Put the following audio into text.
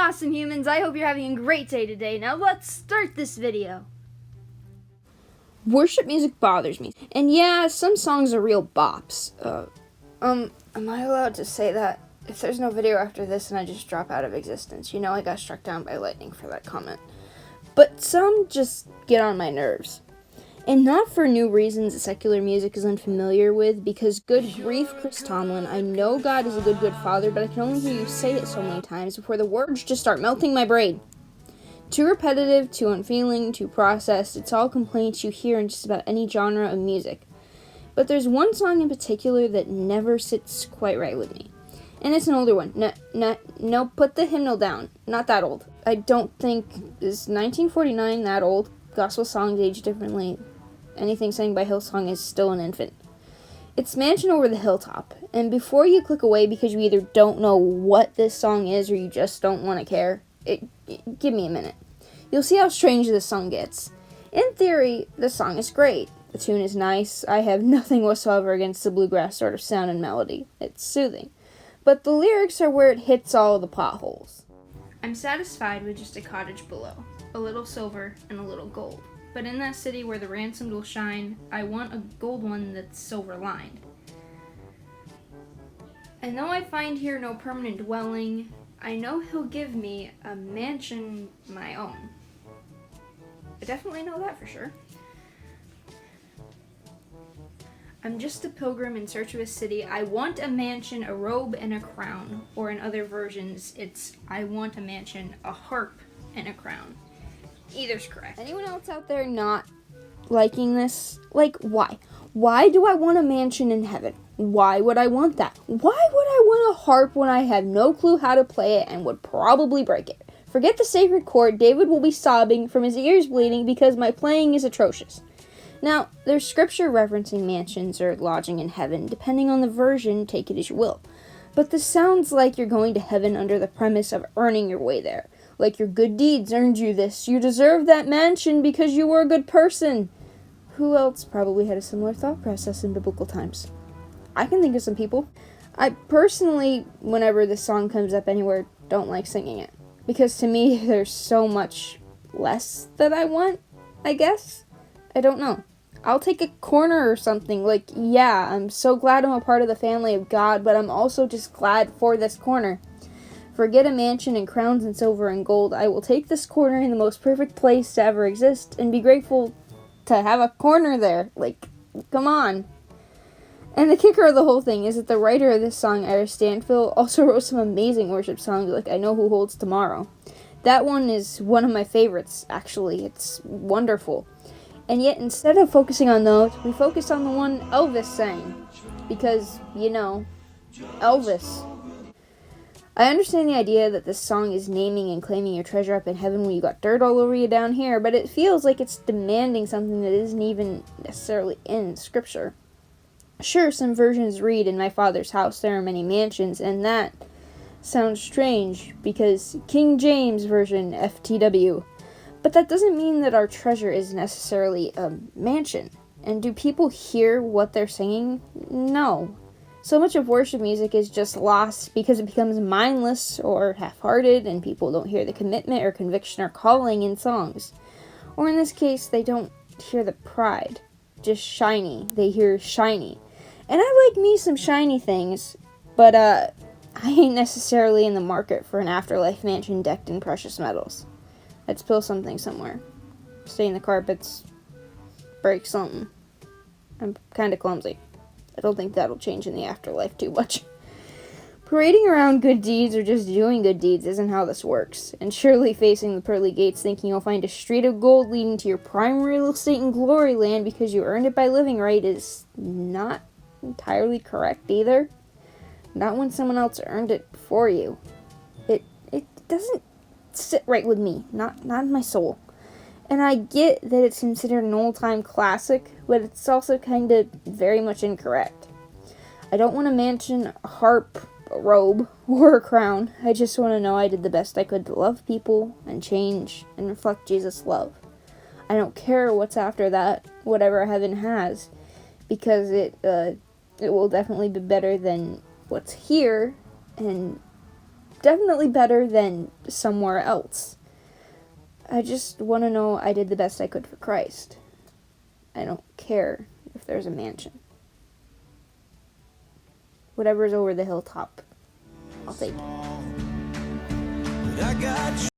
awesome, humans. I hope you're having a great day today. Now let's start this video. Worship music bothers me. And yeah, some songs are real bops. Am I allowed to say that? If there's no video after this and I just drop out of existence, you know I got struck down by lightning for that comment. But some just get on my nerves. And not for new reasons that secular music is unfamiliar with, because good grief, Chris Tomlin, I know God is a good father, but I can only hear you say it so many times before the words just start melting my brain. Too repetitive, too unfeeling, too processed, it's all complaints you hear in just about any genre of music. But there's one song in particular that never sits quite right with me. And it's an older one. No, put the hymnal down. Not that old. I don't think, is 1949 that old? Gospel songs age differently. Anything sang by Hillsong is still an infant. It's Mansion Over the Hilltop. And before you click away because you either don't know what this song is or you just don't want to care, give me a minute. You'll see how strange this song gets. In theory, the song is great. The tune is nice. I have nothing whatsoever against the bluegrass sort of sound and melody. It's soothing. But the lyrics are where it hits all the potholes. I'm satisfied with just a cottage below, a little silver and a little gold. But in that city where the ransomed will shine, I want a gold one that's silver-lined. And though I find here no permanent dwelling, I know he'll give me a mansion my own. I definitely know that for sure. I'm just a pilgrim in search of a city. I want a mansion, a robe, and a crown. Or in other versions, it's I want a mansion, a harp, and a crown. Either's correct. Anyone else out there not liking this? Like, why? Why do I want a mansion in heaven? Why would I want that? Why would I want a harp when I have no clue how to play it and would probably break it? Forget the sacred chord. David will be sobbing from his ears bleeding because my playing is atrocious. Now, there's scripture referencing mansions or lodging in heaven. Depending on the version, take it as you will. But this sounds like you're going to heaven under the premise of earning your way there. Like your good deeds earned you this. You deserve that mansion because you were a good person. Who else probably had a similar thought process in biblical times? I can think of some people. I personally, whenever this song comes up anywhere, don't like singing it. Because to me, there's so much less that I want, I guess. I don't know. I'll take a corner or something. Like, yeah, I'm so glad I'm a part of the family of God, but I'm also just glad for this corner. Forget a mansion and crowns and silver and gold. I will take this corner in the most perfect place to ever exist and be grateful to have a corner there. Like, come on. And the kicker of the whole thing is that the writer of this song, Ira Stanfield, also wrote some amazing worship songs like I Know Who Holds Tomorrow. That one is one of my favorites, actually. It's wonderful. And yet, instead of focusing on those, we focus on the one Elvis sang. Because, you know, Elvis. I understand the idea that this song is naming and claiming your treasure up in heaven when you got dirt all over you down here, but it feels like it's demanding something that isn't even necessarily in Scripture. Sure, some versions read, "In my Father's house there are many mansions," and that sounds strange, because King James Version, FTW. But that doesn't mean that our treasure is necessarily a mansion. And do people hear what they're singing? No. So much of worship music is just lost because it becomes mindless or half-hearted, and people don't hear the commitment or conviction or calling in songs. Or in this case, they don't hear the pride. Just shiny. They hear shiny. And I like me some shiny things, but I ain't necessarily in the market for an afterlife mansion decked in precious metals. I'd spill something somewhere. Stain the carpets. Break something. I'm kinda clumsy. I don't think that'll change in the afterlife too much. Parading around good deeds or just doing good deeds isn't how this works. And surely facing the pearly gates thinking you'll find a street of gold leading to your prime real estate in glory land because you earned it by living right is not entirely correct either. Not when someone else earned it for you. It doesn't sit right with me, not in my soul. And I get that it's considered an old-time classic, but it's also kind of very much incorrect. I don't want a mansion, a harp, a robe, or a crown. I just want to know I did the best I could to love people and change and reflect Jesus' love. I don't care what's after that, whatever heaven has, because it will definitely be better than what's here, and definitely better than somewhere else. I just want to know I did the best I could for Christ. I don't care if there's a mansion. Whatever's over the hilltop, I'll take it.